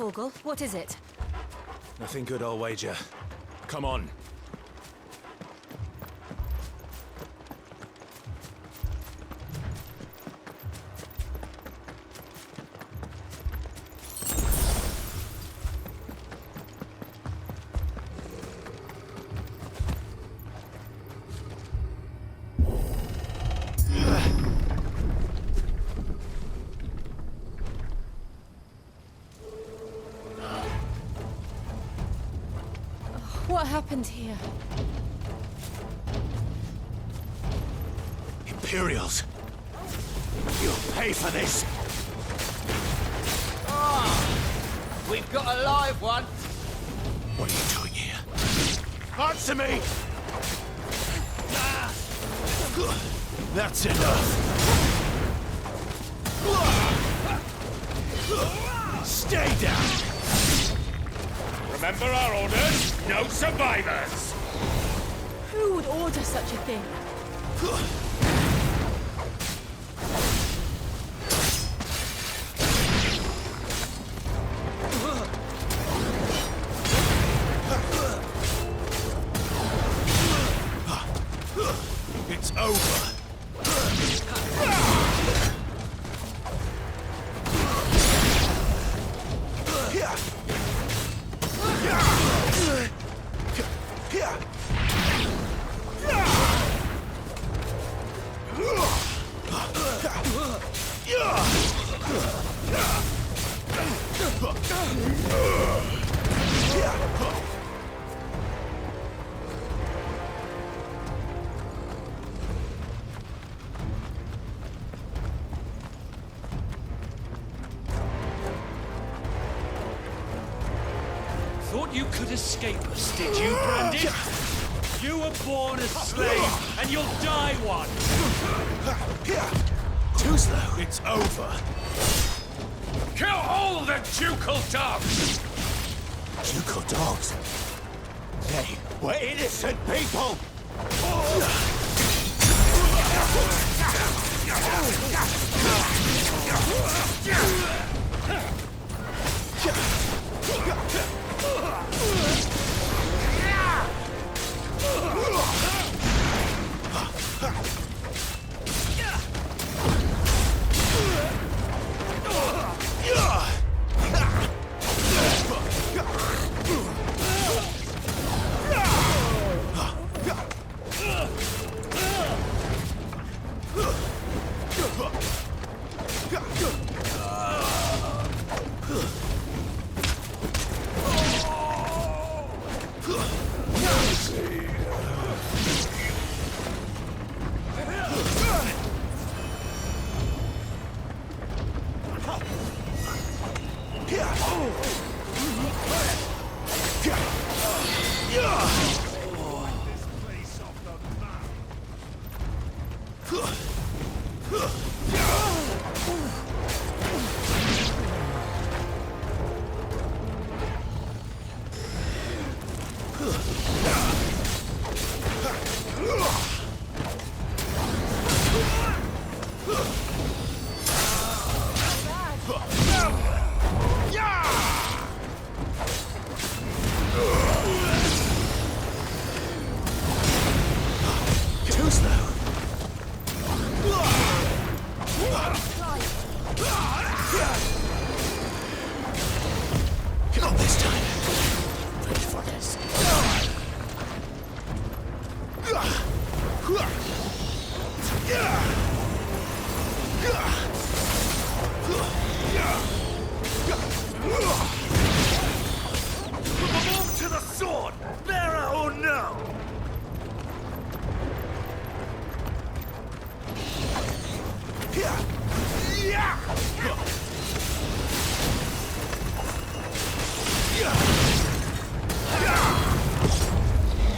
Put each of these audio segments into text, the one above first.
Torgal, what is it? Nothing good, I'll wager. Come on. What happened here? Imperials! You'll pay for this! We've got a live one. What are you doing here? Answer me! That's enough! Stay down! Remember our orders? No survivors! Who would order such a thing? It's over! Thought you could escape us, did you, Brandy? You were born a slave, and you'll die one! Too slow. It's over. Kill all the ducal dogs! Ducal dogs? They were innocent people! Not this time. Ready for this. Move to the sword! Bearer or no!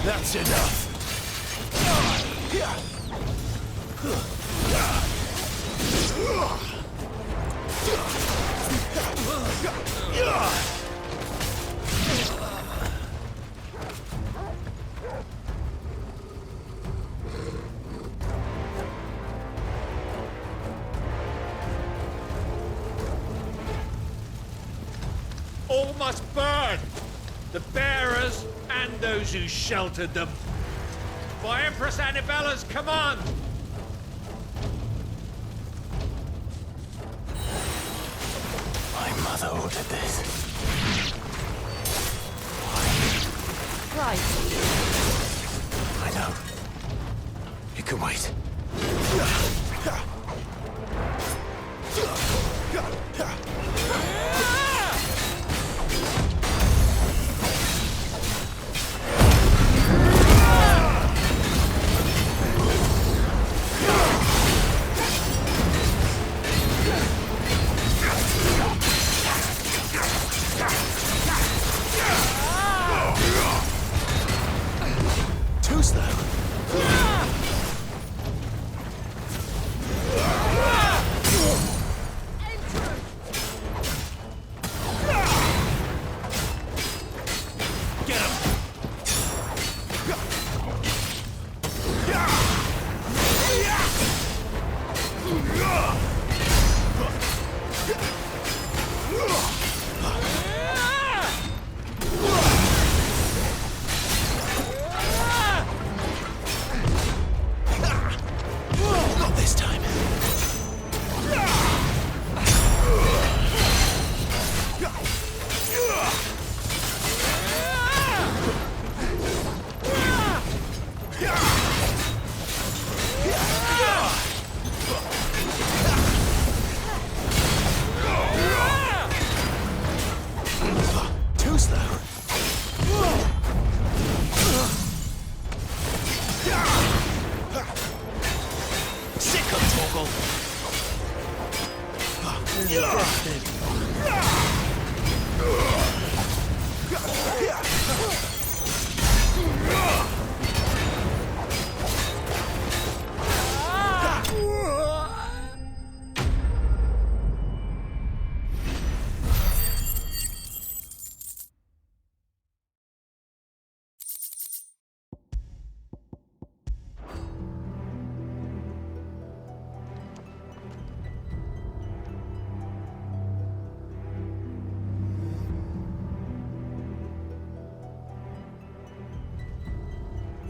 That's enough. must burn! The bearers and those who sheltered them. By Empress Annibella's command! My mother ordered this. Right. I know. You can wait. Too slow. Not this time. Too slow. Sick of Torgal.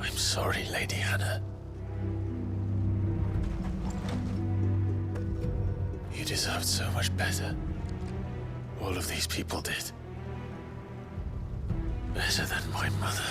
I'm sorry, Lady Hannah. You deserved so much better. All of these people did. Better than my mother.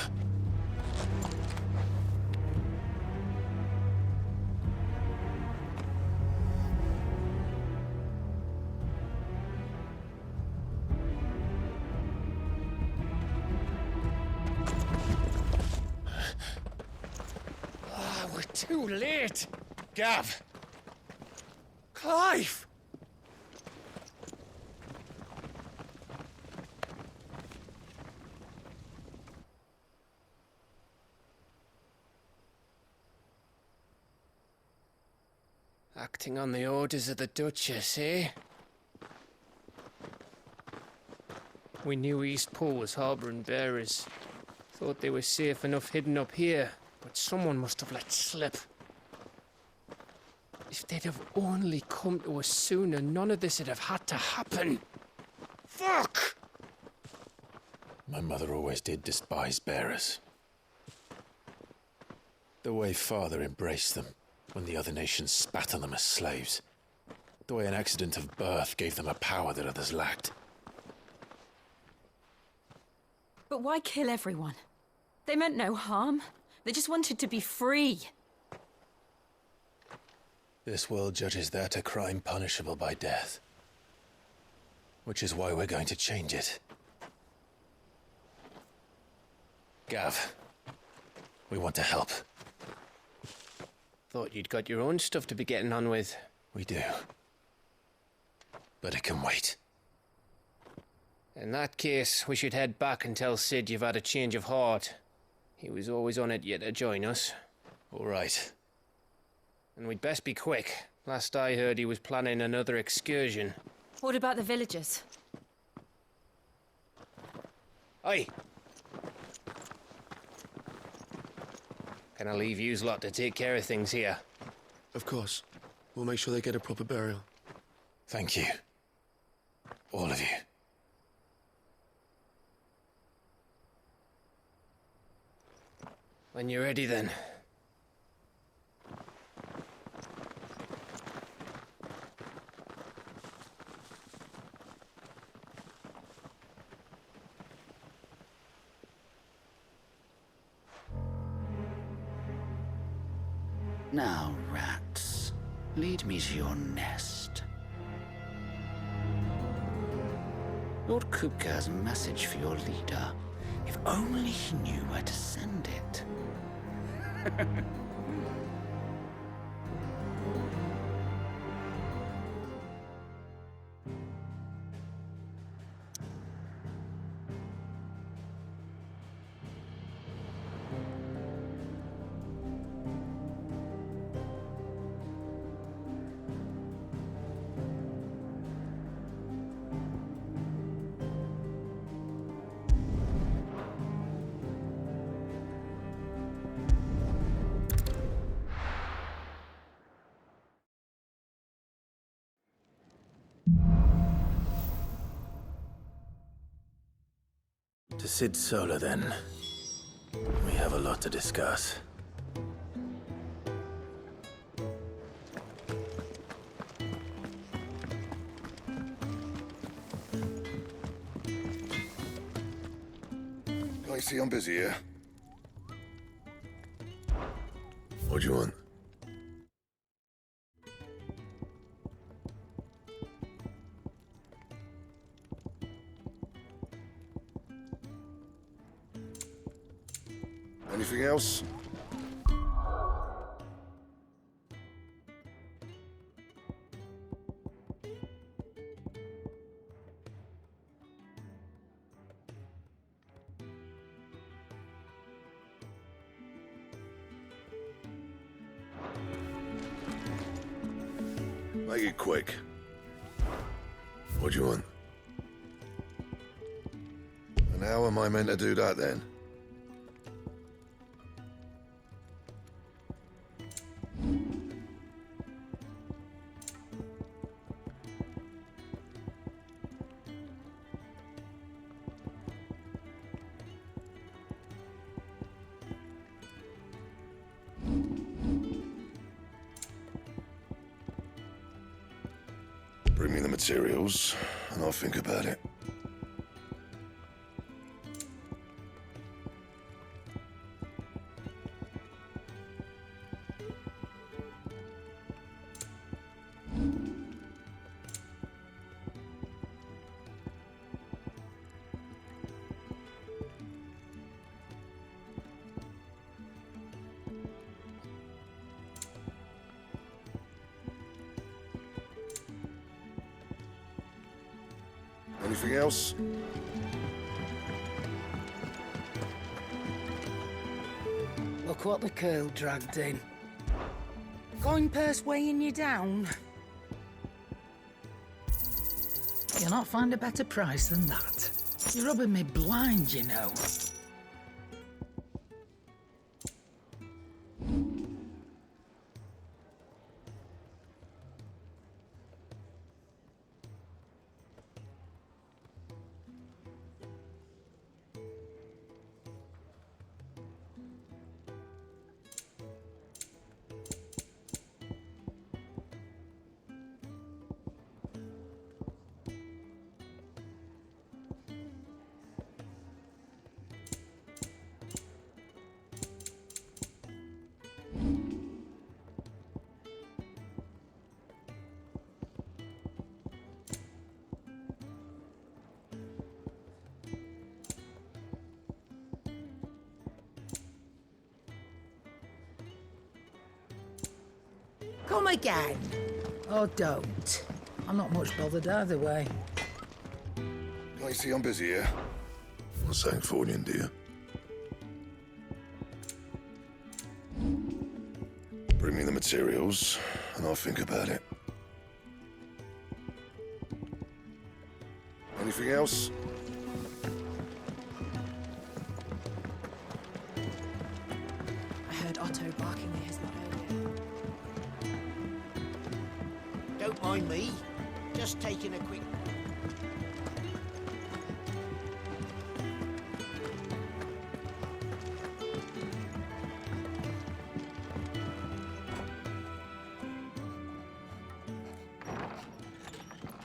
We're too late! Gav! Clive! Acting on the orders of the Duchess, eh? We knew Eastpool was harbouring bearers. Thought they were safe enough hidden up here, but someone must have let slip. If they'd have only come to us sooner, none of this would have had to happen. Fuck! My mother always did despise bearers. The way Father embraced them when the other nations spat on them as slaves. The way an accident of birth gave them a power that others lacked. But why kill everyone? They meant no harm. They just wanted to be free. This world judges that a crime punishable by death. Which is why we're going to change it. Gav, we want to help. Thought you'd got your own stuff to be getting on with. We do. But it can wait. In that case, we should head back and tell Sid you've had a change of heart. He was always on it yet to join us. All right. And we'd best be quick. Last I heard, he was planning another excursion. What about the villagers? Aye. Can I leave yous lot to take care of things here? Of course. We'll make sure they get a proper burial. Thank you. All of you. When you're ready, then. Now, rats, lead me to your nest. Lord Kupka has a message for your leader. If only he knew where to send it. To Sid Solar, then. We have a lot to discuss. Can't you see I'm busy here? What do you want? Anything else? Make it quick. What do you want? And how am I meant to do that then? Bring me the materials, and I'll think about it. Anything else? Look what the curl dragged in. Coin purse weighing you down. You'll not find a better price than that. You're rubbing me blind, you know. Come again. Or don't. I'm not much bothered either way. Can't you see I'm busy here? Not saying for you, dear. Bring me the materials, and I'll think about it. Anything else? I heard Otto barking near his lot earlier. Don't mind me. Just taking a quick...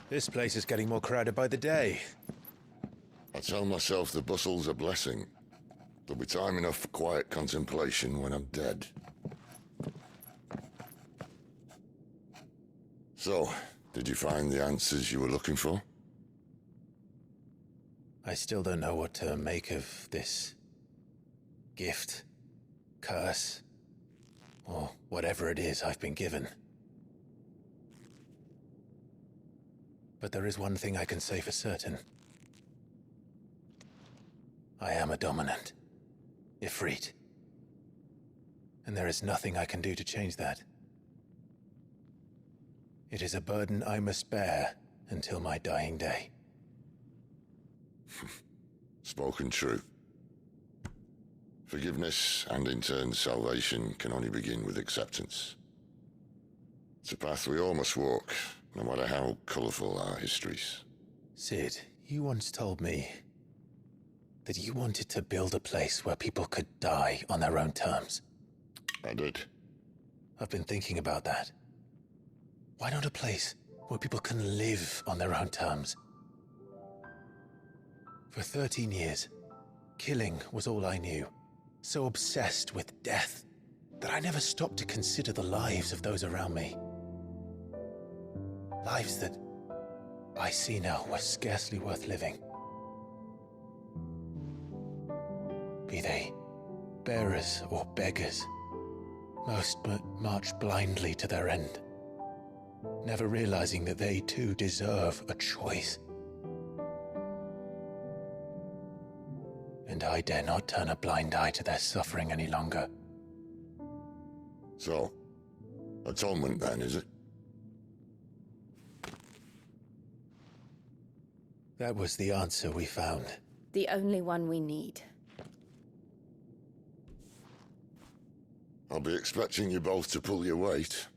This place is getting more crowded by the day. I tell myself the bustle's a blessing. There'll be time enough for quiet contemplation when I'm dead. So, did you find the answers you were looking for? I still don't know what to make of this gift, curse, or whatever it is I've been given. But there is one thing I can say for certain. I am a dominant, IFRIT. And there is nothing I can do to change that. It is a burden I must bear until my dying day. Spoken true. Forgiveness and in turn salvation can only begin with acceptance. It's a path we all must walk, no matter how colourful our histories. Sid, you once told me that you wanted to build a place where people could die on their own terms. I did. I've been thinking about that. Why not a place where people can live on their own terms? For 13 years, killing was all I knew. So obsessed with death that I never stopped to consider the lives of those around me. Lives that I see now were scarcely worth living. Be they bearers or beggars, most march blindly to their end, never realizing that they too deserve a choice. And I dare not turn a blind eye to their suffering any longer. So, atonement then, is it? That was the answer we found. The only one we need. I'll be expecting you both to pull your weight.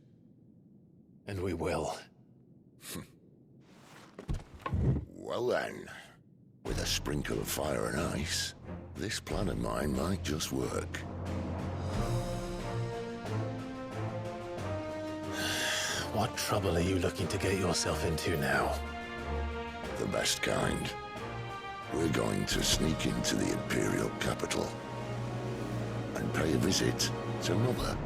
And we will. Well then, with a sprinkle of fire and ice, this plan of mine might just work. What trouble are you looking to get yourself into now? The best kind. We're going to sneak into the Imperial capital and pay a visit to Mother.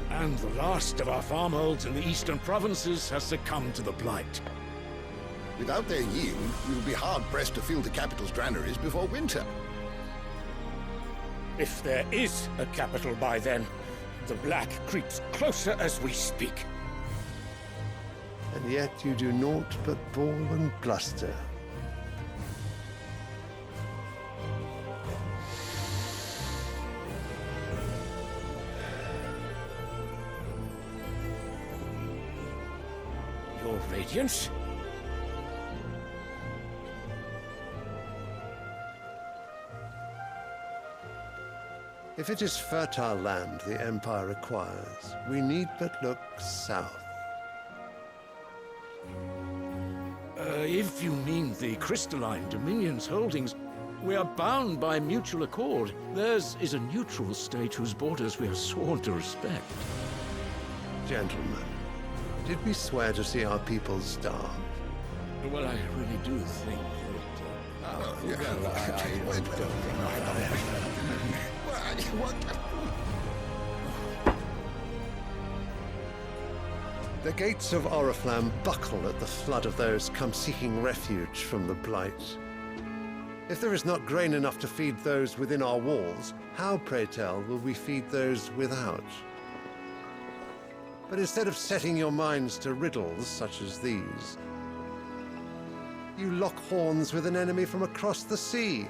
And the last of our farmholds in the eastern provinces has succumbed to the blight. Without their yield, we will be hard-pressed to fill the capital's granaries before winter. If there is a capital by then, the black creeps closer as we speak. And yet you do naught but bawl and bluster. Your Radiance? If it is fertile land the Empire requires, we need but look south. If you mean the crystalline Dominion's holdings, we are bound by mutual accord. Theirs is a neutral state whose borders we are sworn to respect. Gentlemen, did we swear to see our people starve? Well, I really do think The gates of Oriflamme buckle at the flood of those come seeking refuge from the blight. If there is not grain enough to feed those within our walls, how, pray tell, will we feed those without? But instead of setting your minds to riddles such as these, you lock horns with an enemy from across the sea,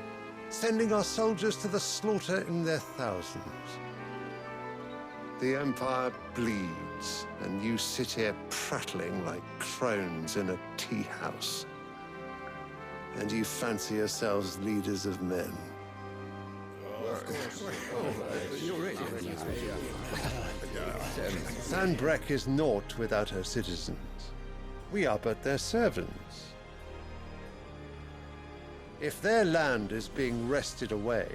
sending our soldiers to the slaughter in their thousands. The Empire bleeds, and you sit here prattling like crones in a tea house. And you fancy yourselves leaders of men. Sanbreque is naught without her citizens. We are but their servants. If their land is being wrested away,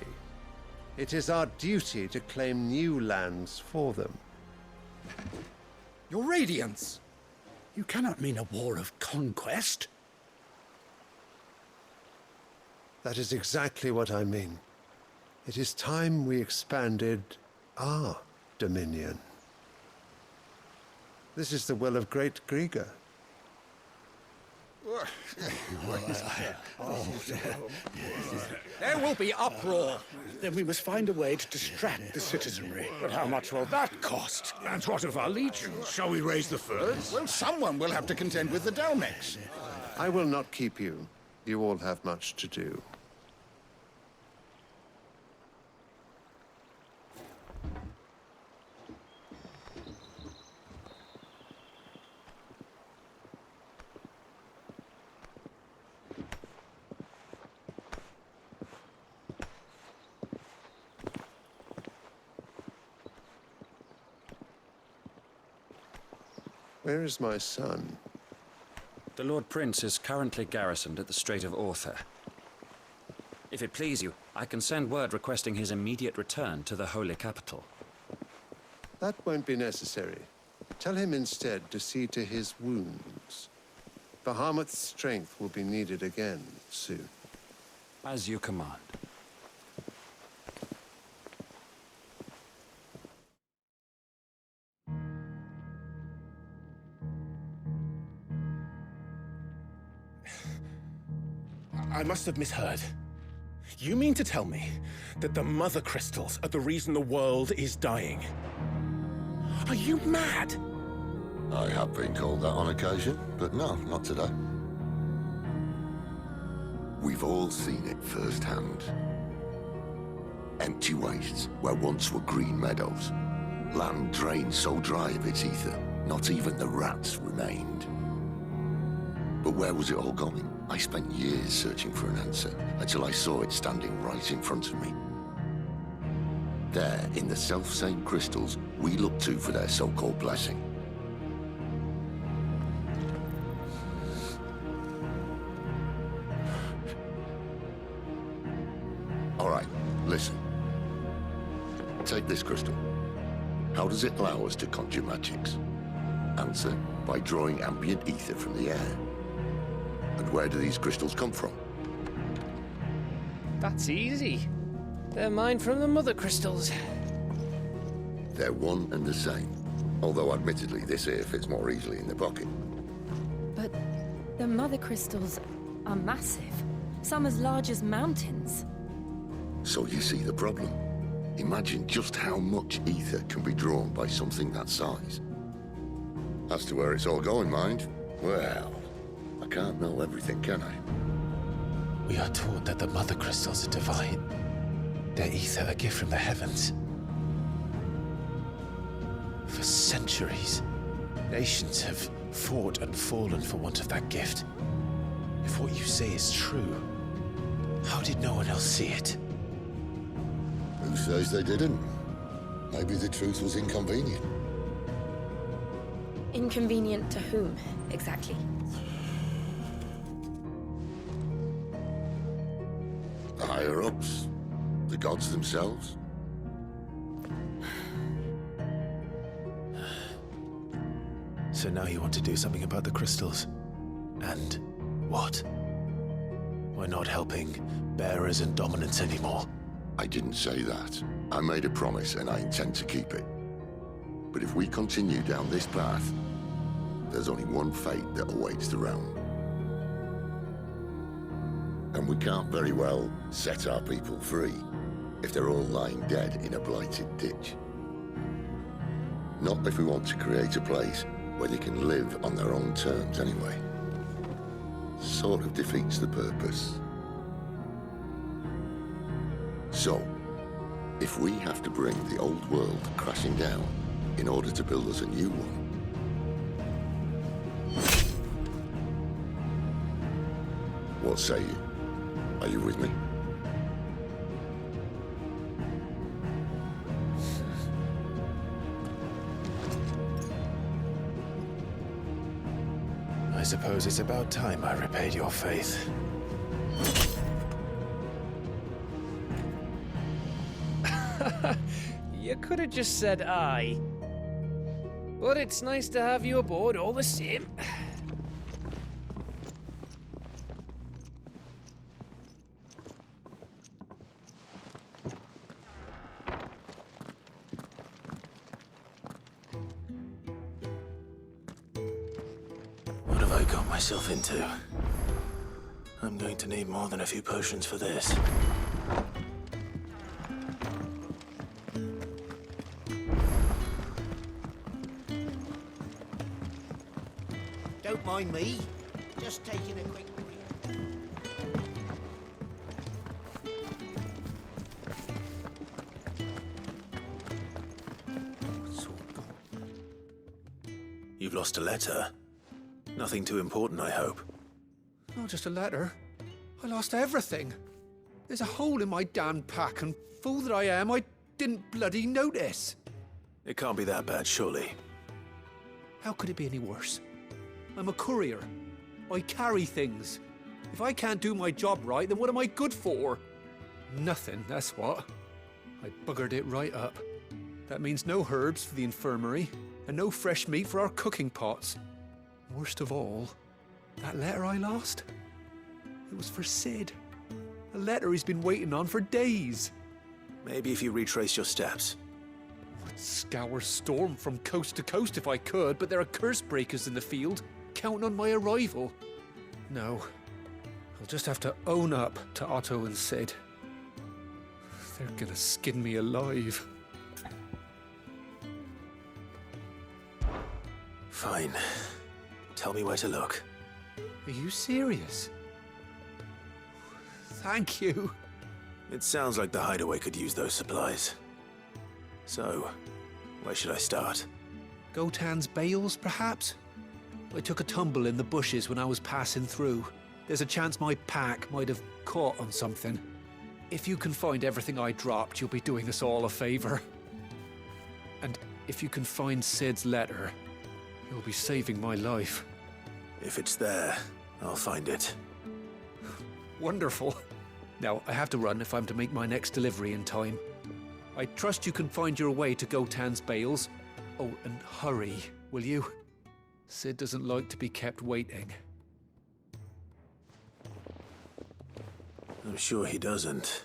it is our duty to claim new lands for them. Your Radiance! You cannot mean a war of conquest. That is exactly what I mean. It is time we expanded our dominion. This is the will of great Grieger. There will be uproar. Then we must find a way to distract the citizenry. But how much will that cost? And what of our legions? Shall we raise the furs? Well, someone will have to contend with the Dalmex. I will not keep you. You all have much to do. Where is my son? The Lord Prince is currently garrisoned at the Strait of Arthur. If it please you, I can send word requesting his immediate return to the Holy Capital. That won't be necessary. Tell him instead to see to his wounds. Bahamut's strength will be needed again soon. As you command. I must have misheard. You mean to tell me that the mother crystals are the reason the world is dying? Are you mad? I have been called that on occasion, but no, not today. We've all seen it firsthand. Empty wastes where once were green meadows. Land drained so dry of its ether, not even the rats remained. But where was it all going? I spent years searching for an answer, until I saw it standing right in front of me. There, in the self-same crystals we look to for their so-called blessing. All right, listen. Take this crystal. How does it allow us to conjure magics? Answer, by drawing ambient ether from the air. And where do these crystals come from? That's easy. They're mined from the mother crystals. They're one and the same. Although admittedly this here fits more easily in the pocket. But the mother crystals are massive. Some as large as mountains. So you see the problem. Imagine just how much ether can be drawn by something that size. As to where it's all going, mind, well, I can't know everything, can I? We are taught that the mother crystals are divine. Their ether a gift from the heavens. For centuries, nations have fought and fallen for want of that gift. If what you say is true, how did no one else see it? Who says they didn't? Maybe the truth was inconvenient. Inconvenient to whom, exactly? The higher-ups, the gods themselves. So now you want to do something about the crystals? And what? We're not helping bearers and dominants anymore. I didn't say that. I made a promise and I intend to keep it. But if we continue down this path, there's only one fate that awaits the realm. And we can't very well set our people free if they're all lying dead in a blighted ditch. Not if we want to create a place where they can live on their own terms anyway. Sort of defeats the purpose. So, if we have to bring the old world crashing down in order to build us a new one, what say you? Are you with me? suppose it's about time I repaid your faith. You could have just said aye. But it's nice to have you aboard all the same. What have I got myself into? I'm going to need more than a few potions for this. Don't mind me. Just taking a quick... You've lost a letter. Nothing too important, I hope. Not just a letter. I lost everything. There's a hole in my damn pack, and fool that I am, I didn't bloody notice. It can't be that bad, surely. How could it be any worse? I'm a courier. I carry things. If I can't do my job right, then what am I good for? Nothing, that's what. I buggered it right up. That means no herbs for the infirmary, and no fresh meat for our cooking pots. Worst of all, that letter I lost? It was for Sid. A letter he's been waiting on for days. Maybe if you retrace your steps. I'd scour Storm from coast to coast if I could, but there are curse breakers in the field, counting on my arrival. No, I'll just have to own up to Otto and Sid. They're gonna skin me alive. Fine. Tell me where to look. Are you serious? Thank you. It sounds like the hideaway could use those supplies. So, where should I start? Gotan's bales, perhaps? I took a tumble in the bushes when I was passing through. There's a chance my pack might have caught on something. If you can find everything I dropped, you'll be doing us all a favor. And if you can find Sid's letter, you'll be saving my life. If it's there, I'll find it. Wonderful. Now, I have to run if I'm to make my next delivery in time. I trust you can find your way to Gotan's bales. Oh, and hurry, will you? Sid doesn't like to be kept waiting. I'm sure he doesn't.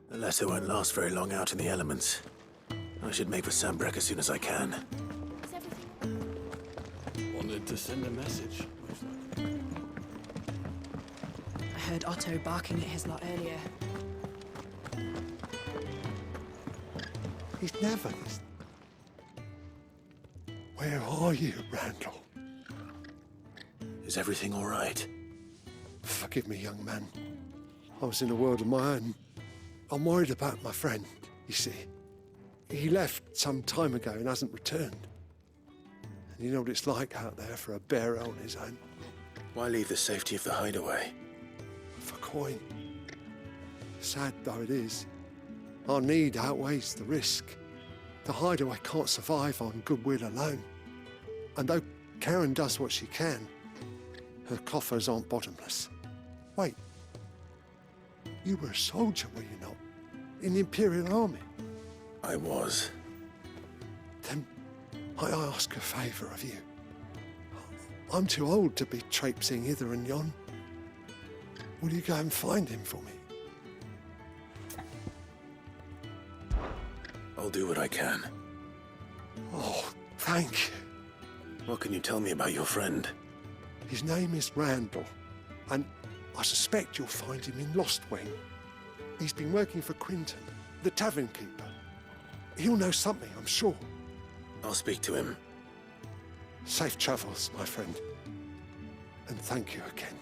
The letter won't last very long out in the elements. I should make for Sambrek as soon as I can. Wanted to send a message. I heard Otto barking at his lot earlier. He's never... Where are you, Randall? Is everything all right? Forgive me, young man. I was in a world of my own. I'm worried about my friend, you see. He left some time ago and hasn't returned. And you know what it's like out there for a bearer on his own. Why leave the safety of the hideaway? For coin. Sad though it is, our need outweighs the risk. The hideaway can't survive on goodwill alone. And though Karen does what she can, her coffers aren't bottomless. Wait. You were a soldier, were you not? In the Imperial Army? I was. Then I ask a favour of you. I'm too old to be traipsing hither and yon. Will you go and find him for me? I'll do what I can. Oh, thank you. What can you tell me about your friend? His name is Randall, and I suspect you'll find him in Lost Wing. He's been working for Quinton, the tavern keeper. He'll know something, I'm sure. I'll speak to him. Safe travels, my friend. And thank you again.